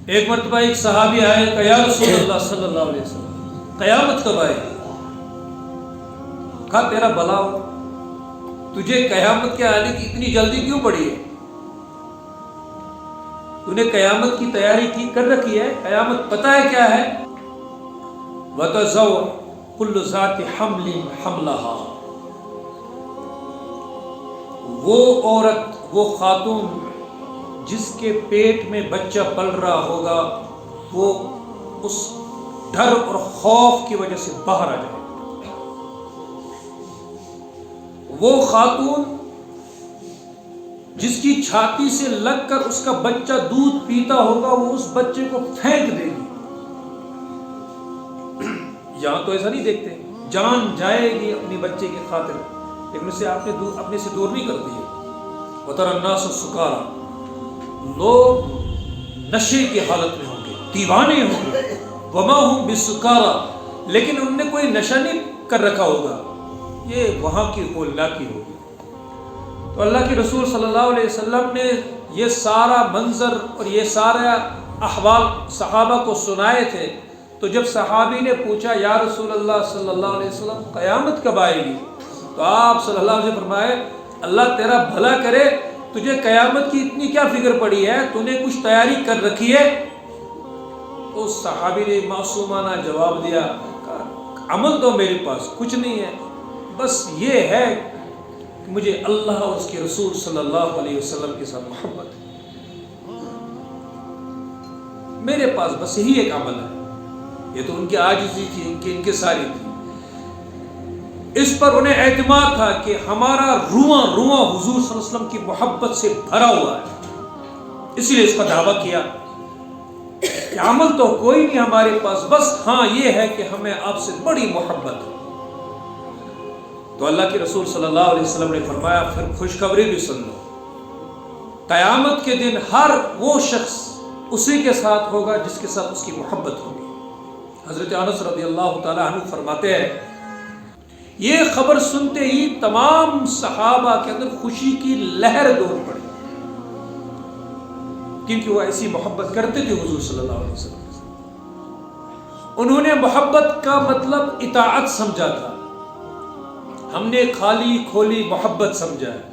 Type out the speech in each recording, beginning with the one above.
ایک مرتبہ ایک صحابی آئے کہ یا رسول اللہ صلی اللہ علیہ وسلم قیامت کب آئے گی؟ کہا تیرا بھلا ہو، تجھے قیامت کے آنے کی اتنی جلدی کیوں پڑی ہے؟ تو نے قیامت کی تیاری کی کر رکھی ہے؟ قیامت پتہ ہے کیا ہے؟ وَتَزَوْ كُلُّ ذَاتِ حَمْلٍ حَمْلَهَا، وہ عورت، وہ خاتون جس کے پیٹ میں بچہ پل رہا ہوگا، وہ اس ڈر اور خوف کی وجہ سے باہر آ جائے۔ وہ خاتون جس کی چھاتی سے لگ کر اس کا بچہ دودھ پیتا ہوگا، وہ اس بچے کو پھینک دے گی۔ یہاں تو ایسا نہیں دیکھتے، جان جائے گی اپنی بچے کی خاطر، لیکن اسے اپنے سے دور نہیں کرتی ہے۔ وَتَرَى النَّاسَ سُكَارَىٰ، لوگ نشے کی حالت میں ہوں گے، دیوانے ہوں گے، وَمَا هُمْ بِسُكَارَىٰ، لیکن انہوں نے کوئی نشہ نہیں کر رکھا ہوگا، یہ وہاں کی ہولناکی ہوگی۔ تو اللہ کے رسول صلی اللہ علیہ وسلم نے یہ سارا منظر اور یہ سارا احوال صحابہ کو سنائے تھے۔ تو جب صحابی نے پوچھا یا رسول اللہ صلی اللہ علیہ وسلم قیامت کب آئے گی، تو آپ صلی اللہ علیہ وسلم فرمائے اللہ تیرا بھلا کرے، تجھے قیامت کی اتنی کیا فکر پڑی ہے، تو نے کچھ تیاری کر رکھی ہے؟ تو صحابی نے معصومانہ جواب دیا، عمل تو میرے پاس کچھ نہیں ہے، بس یہ ہے کہ مجھے اللہ اور اس کے رسول صلی اللہ علیہ وسلم کے ساتھ محبت ہے، میرے پاس بس یہی ایک عمل ہے۔ یہ تو ان کی عاجزی تھی، ان کے ساری تھی۔ اس پر انہیں اعتماد تھا کہ ہمارا رواں حضور صلی اللہ علیہ وسلم کی محبت سے بھرا ہوا ہے، اسی لیے اس کا دعویٰ کیا کہ عمل تو کوئی نہیں ہمارے پاس، بس ہاں یہ ہے کہ ہمیں آپ سے بڑی محبت ہے۔ تو اللہ کے رسول صلی اللہ علیہ وسلم نے فرمایا پھر خوشخبری بھی سن لو، قیامت کے دن ہر وہ شخص اسی کے ساتھ ہوگا جس کے ساتھ اس کی محبت ہوگی۔ حضرت انس رضی اللہ تعالیٰ عنہ فرماتے ہیں یہ خبر سنتے ہی تمام صحابہ کے اندر خوشی کی لہر دوڑ پڑی، کیونکہ وہ ایسی محبت کرتے تھے حضور صلی اللہ علیہ وسلم سے۔ انہوں نے محبت کا مطلب اطاعت سمجھا تھا، ہم نے خالی کھولی محبت سمجھا ہے۔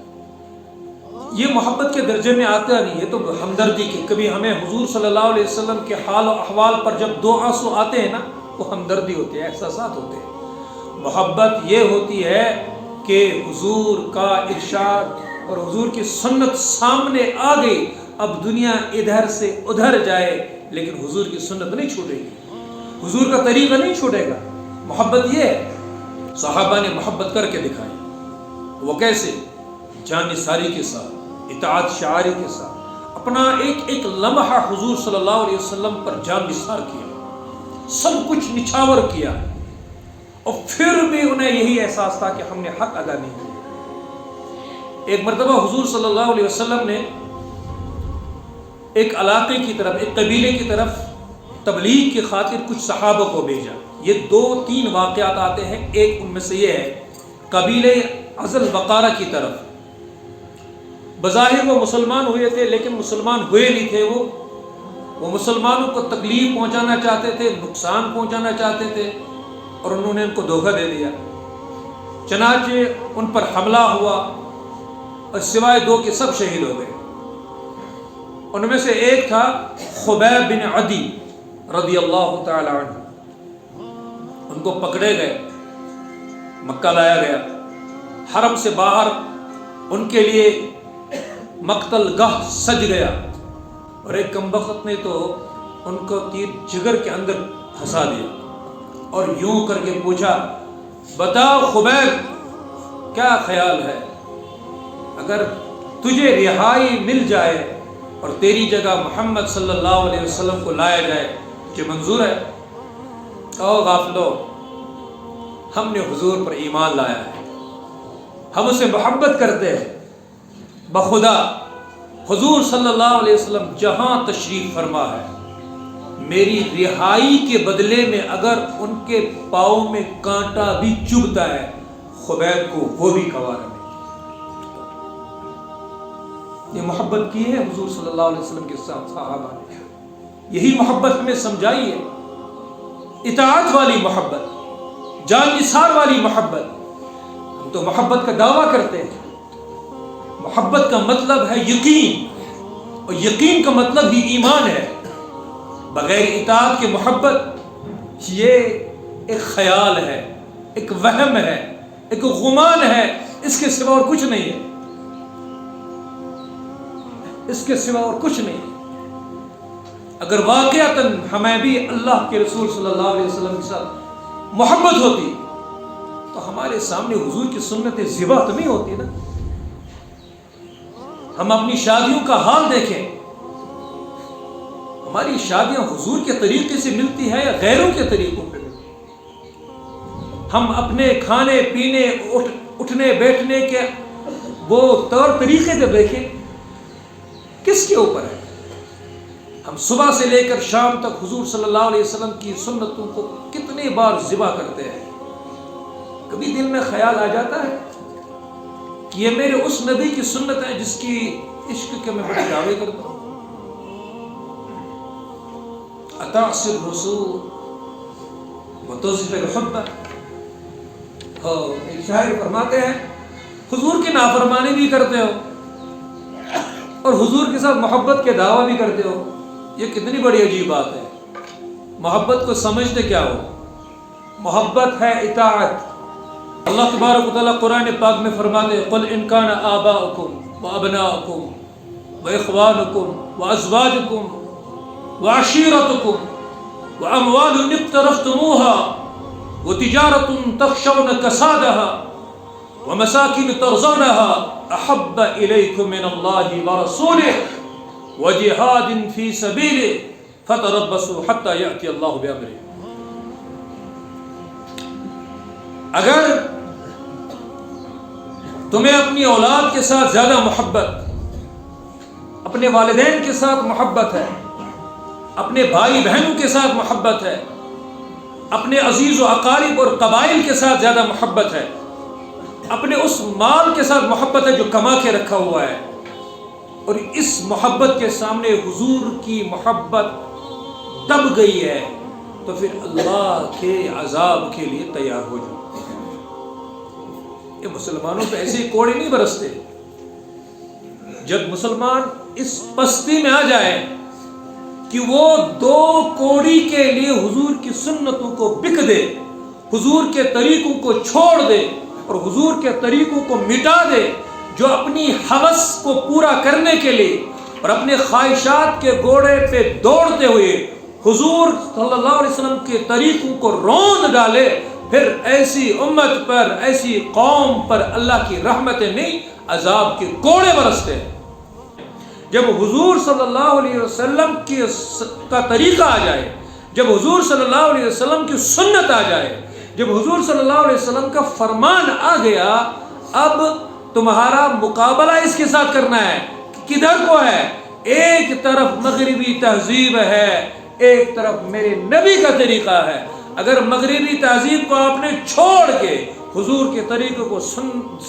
یہ محبت کے درجے میں آتا نہیں، یہ تو ہمدردی کی، کبھی ہمیں حضور صلی اللہ علیہ وسلم کے حال و احوال پر جب دو آنسو آتے ہیں نا، وہ ہمدردی ہوتی ہے، احساسات ہوتے ہیں۔ محبت یہ ہوتی ہے کہ حضور کا ارشاد اور حضور کی سنت سامنے آ گئی، اب دنیا ادھر سے ادھر جائے لیکن حضور کی سنت نہیں چھوٹے گی، حضور کا طریقہ نہیں چھوٹے گا۔ محبت یہ ہے، صحابہ نے محبت کر کے دکھائی۔ وہ کیسے؟ جان نثاری کے ساتھ، اطاعت شعاری کے ساتھ، اپنا ایک لمحہ حضور صلی اللہ علیہ وسلم پر جان نثار کیا، سب کچھ نچھاور کیا، اور پھر بھی انہیں یہی احساس تھا کہ ہم نے حق ادا نہیں کیا۔ ایک مرتبہ حضور صلی اللہ علیہ وسلم نے ایک علاقے کی طرف، ایک قبیلے کی طرف تبلیغ کی خاطر کچھ صحابہ کو بھیجا۔ یہ 2-3 واقعات آتے ہیں، ایک ان میں سے یہ ہے قبیلے عزل بقارہ کی طرف۔ بظاہر وہ مسلمان ہوئے تھے لیکن مسلمان ہوئے نہیں تھے، وہ مسلمانوں کو تکلیف پہنچانا چاہتے تھے، نقصان پہنچانا چاہتے تھے، اور انہوں نے ان کو دھوکہ دے دیا۔ چنانچہ ان پر حملہ ہوا اور سوائے 2 کے سب شہید ہو گئے۔ ان میں سے ایک تھا خبیب بن عدی رضی اللہ تعالی عنہ، ان کو پکڑے گئے، مکہ لایا گیا، حرم سے باہر ان کے لیے مقتل گاہ سج گیا، اور ایک کمبخت نے تو ان کو تیر جگر کے اندر پھنسا دیا اور یوں کر کے پوچھا بتاؤ خبیب کیا خیال ہے، اگر تجھے رہائی مل جائے اور تیری جگہ محمد صلی اللہ علیہ وسلم کو لایا جائے تجھے منظور ہے؟ او غافلو، ہم نے حضور پر ایمان لایا ہے، ہم اسے محبت کرتے ہیں، بخدا حضور صلی اللہ علیہ وسلم جہاں تشریف فرما ہے، میری رہائی کے بدلے میں اگر ان کے پاؤں میں کانٹا بھی چبھتا ہے خبیب کو وہ بھی گوارا نہیں۔ یہ محبت کی ہے حضور صلی اللہ علیہ وسلم کے ساتھ صحابہ نے۔ یہی محبت ہمیں سمجھائی ہے، اطاعت والی محبت، جان نثار والی محبت۔ ہم تو محبت کا دعویٰ کرتے ہیں، محبت کا مطلب ہے یقین، اور یقین کا مطلب ہی ایمان ہے۔ بغیر اطاعت کے محبت یہ ایک خیال ہے، ایک وہم ہے، ایک گمان ہے، اس کے سوا اور کچھ نہیں ہے، اس کے سوا اور کچھ نہیں ہے۔ اگر واقعتاً ہمیں بھی اللہ کے رسول صلی اللہ علیہ وسلم کے ساتھ محبت ہوتی تو ہمارے سامنے حضور کی سنت ذبح تو نہیں ہوتی نا۔ ہم اپنی شادیوں کا حال دیکھیں، ہماری شادیاں حضور کے طریقے سے ملتی ہے یا غیروں کے طریقوں پہ ملتی ہے؟ ہم اپنے کھانے پینے اٹھنے بیٹھنے کے وہ طور طریقے سے دیکھیں، کس کے اوپر ہے؟ ہم صبح سے لے کر شام تک حضور صلی اللہ علیہ وسلم کی سنتوں کو کتنے بار ذبح کرتے ہیں۔ کبھی دل میں خیال آ جاتا ہے کہ یہ میرے اس نبی کی سنت ہے جس کی عشق کے میں بڑے دعوے کرتا ہوں؟ اطاع الرسول وتظهر الحب۔ ایک شاعر فرماتے ہیں حضور کی نافرمانی بھی کرتے ہو اور حضور کے ساتھ محبت کے دعویٰ بھی کرتے ہو، یہ کتنی بڑی عجیب بات ہے۔ محبت کو سمجھتے کیا ہو؟ محبت ہے اطاعت۔ اللہ تبارک و تعالیٰ قرآن پاک میں فرماتے ہیں قل ان کان آباؤکم وابناؤکم واخوانکم وازواجکم وعشیرتکم واموال اقترفتموها وتجارۃ تخشون کسادها ومساکن ترضونها احب الیکم من اللہ ورسولہ وجہاد فی سبیلہ فتربصوا حتی یأتی اللہ بامرہ۔ اگر تمہیں اپنی اولاد کے ساتھ زیادہ محبت، اپنے والدین کے ساتھ محبت ہے، اپنے بھائی بہنوں کے ساتھ محبت ہے، اپنے عزیز و اقارب اور قبائل کے ساتھ زیادہ محبت ہے، اپنے اس مال کے ساتھ محبت ہے جو کما کے رکھا ہوا ہے، اور اس محبت کے سامنے حضور کی محبت دب گئی ہے، تو پھر اللہ کے عذاب کے لیے تیار ہو جاؤ۔ یہ مسلمانوں پہ ایسے کوڑے نہیں برستے۔ جب مسلمان اس پستی میں آ جائے کہ وہ 2 کوڑی کے لیے حضور کی سنتوں کو بک دے، حضور کے طریقوں کو چھوڑ دے اور حضور کے طریقوں کو مٹا دے، جو اپنی ہوس کو پورا کرنے کے لیے اور اپنے خواہشات کے گھوڑے پہ دوڑتے ہوئے حضور صلی اللہ علیہ وسلم کے طریقوں کو روند ڈالے، پھر ایسی امت پر، ایسی قوم پر اللہ کی رحمتیں نہیں، عذاب کے کوڑے برستے ہیں۔ جب حضور صلی اللہ علیہ وسلم کا طریقہ آ جائے، جب حضور صلی اللہ علیہ وسلم کی سنت آ جائے، جب حضور صلی اللہ علیہ وسلم کا فرمان آ گیا، اب تمہارا مقابلہ اس کے ساتھ کرنا ہے۔ کدھر کو ہے؟ ایک طرف مغربی تہذیب ہے، ایک طرف میرے نبی کا طریقہ ہے۔ اگر مغربی تہذیب کو آپ نے چھوڑ کے حضور کے طریقے کو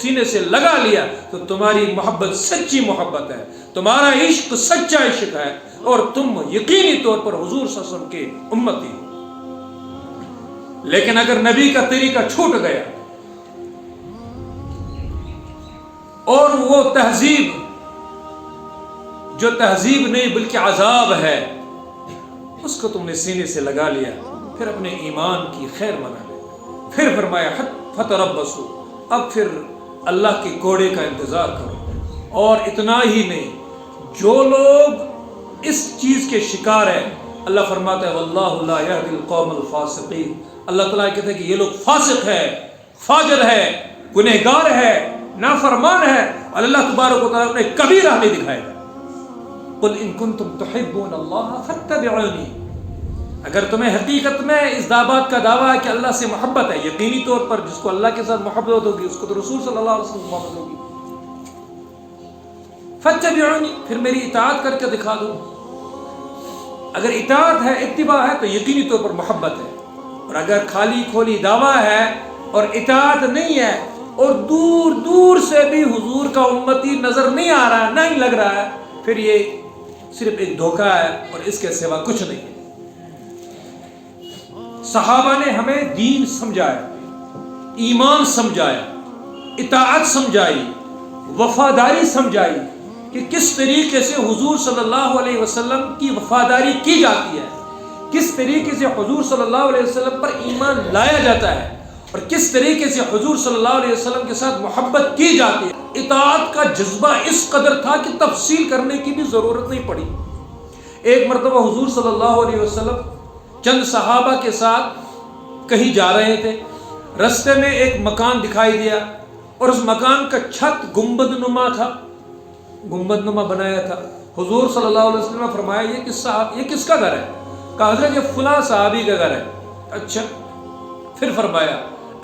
سینے سے لگا لیا تو تمہاری محبت سچی محبت ہے، تمہارا عشق سچا عشق ہے، اور تم یقینی طور پر حضور صلی اللہ علیہ وسلم کے امتی ہو۔ لیکن اگر نبی کا طریقہ چھوٹ گیا اور وہ تہذیب جو تہذیب نہیں بلکہ عذاب ہے اس کو تم نے سینے سے لگا لیا، پھر اپنے ایمان کی خیر منا لے۔ پھر فرمایا فتربصوا، اب پھر اللہ کے کوڑے کا انتظار کرو۔ اور اتنا ہی نہیں، جو لوگ اس چیز کے شکار ہیں، اللہ فرماتا ہے واللہ لا یہدی القوم الفاسقین، اللہ تعالیٰ کہتا ہے کہ یہ لوگ فاسق ہے، فاجر ہے، گنہگار ہے، نافرمان ہے، اور اللہ تبارک و تعالیٰ نے کبھی راہ نہیں دکھائے گا۔ قل ان کنتم تحبون اللہ فاتبعونی، اگر تمہیں حقیقت میں اس بات کا دعویٰ ہے کہ اللہ سے محبت ہے، یقینی طور پر جس کو اللہ کے ساتھ محبت ہوگی اس کو تو رسول صلی اللہ علیہ وسلم محبت ہوگی، فاتبعونی، پھر میری اطاعت کر کے دکھا دو۔ اگر اطاعت ہے، اتباع ہے، تو یقینی طور پر محبت ہے۔ اور اگر خالی کھولی دعویٰ ہے اور اطاعت نہیں ہے، اور دور دور سے بھی حضور کا امتی نظر نہیں آ رہا ہے، نہیں لگ رہا ہے، پھر یہ صرف ایک دھوکہ ہے اور اس کے سوا کچھ نہیں ہے۔ صحابہ نے ہمیں دین سمجھایا، ایمان سمجھایا، اطاعت سمجھائی، وفاداری سمجھائی کہ کس طریقے سے حضور صلی اللہ علیہ وسلم کی وفاداری کی جاتی ہے، کس طریقے سے حضور صلی اللہ علیہ وسلم پر ایمان لایا جاتا ہے، اور کس طریقے سے حضور صلی اللہ علیہ وسلم کے ساتھ محبت کی جاتی ہے۔ اطاعت کا جذبہ اس قدر تھا کہ تفصیل کرنے کی بھی ضرورت نہیں پڑی۔ ایک مرتبہ حضور صلی اللہ علیہ وسلم چند صحابہ کے ساتھ کہیں جا رہے تھے، رستے میں ایک مکان دکھائی دیا اور اس مکان کا چھت گنبد نما تھا، گنبد نما بنایا تھا۔ حضور صلی اللہ علیہ وسلم نے فرمایا یہ کس کا گھر ہے؟ کہا حضرت یہ فلاں صحابی کا گھر ہے۔ اچھا، پھر فرمایا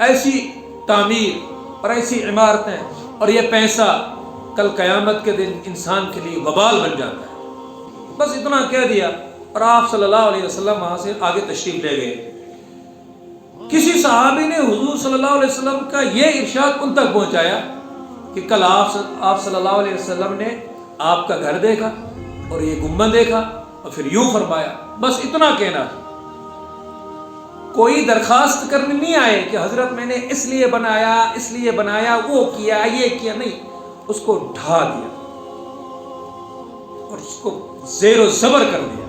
ایسی تعمیر اور ایسی عمارتیں اور یہ پیسہ کل قیامت کے دن انسان کے لیے وبال بن جاتا ہے۔ بس اتنا کہہ دیا اور آپ صلی اللہ علیہ وسلم وہاں سے آگے تشریف لے گئے۔ کسی صحابی نے حضور صلی اللہ علیہ وسلم کا یہ ارشاد ان تک پہنچایا کہ کل آپ صلی اللہ علیہ وسلم نے آپ کا گھر دیکھا اور یہ گنبد دیکھا اور پھر یوں فرمایا۔ بس اتنا کہنا تھا، کوئی درخواست کرنے نہیں آئے کہ حضرت میں نے اس لیے بنایا وہ کیا یہ کیا، نہیں، اس کو ڈھا دیا اور اس کو زیر و زبر کر دیا،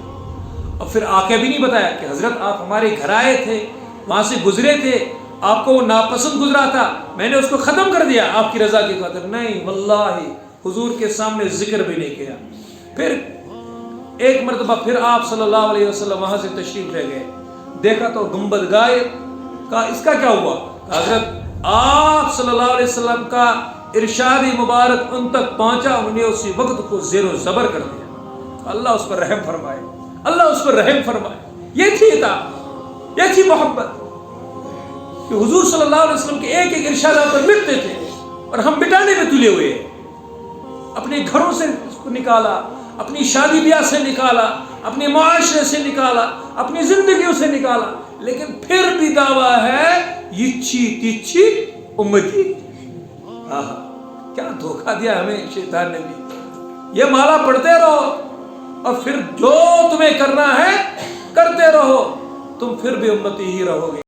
اور پھر آ کے بھی نہیں بتایا کہ حضرت آپ ہمارے گھر آئے تھے، وہاں سے گزرے تھے، آپ کو وہ ناپسند گزرا تھا، میں نے اس کو ختم کر دیا آپ کی رضا کی خاطر، نہیں، واللہ حضور کے سامنے ذکر بھی نہیں کیا۔ پھر ایک مرتبہ پھر آپ صلی اللہ علیہ وسلم وہاں سے تشریف لے گئے، دیکھا تو گنبد غائب۔ کہا اس کا کیا ہوا؟ حضرت آپ صلی اللہ علیہ وسلم کا ارشاد مبارک ان تک پہنچا، انہوں نے اسی وقت کو زیر و زبر کر دیا۔ اللہ اس پر رحم فرمائے، اللہ اس پر رحم فرمائے۔ یہ تھی اطاعت، یہ تھی محبت کہ حضور صلی اللہ علیہ وسلم کے ایک ایک ارشادات پر مٹتے تھے اور ہم مٹانے میں تلے ہوئے ہیں۔ اپنے گھروں سے اس کو نکالا، اپنی شادی بیاہ سے نکالا، اپنے معاشرے سے نکالا، اپنی زندگیوں سے نکالا، لیکن پھر بھی دعویٰ ہے یچھی تیچھی امتی۔ کیا دھوکہ دیا ہمیں شیطان نے بھی۔ یہ مالا پڑھتے رہو اور پھر جو تمہیں کرنا ہے کرتے رہو، تم پھر بھی امتی ہی رہو گے۔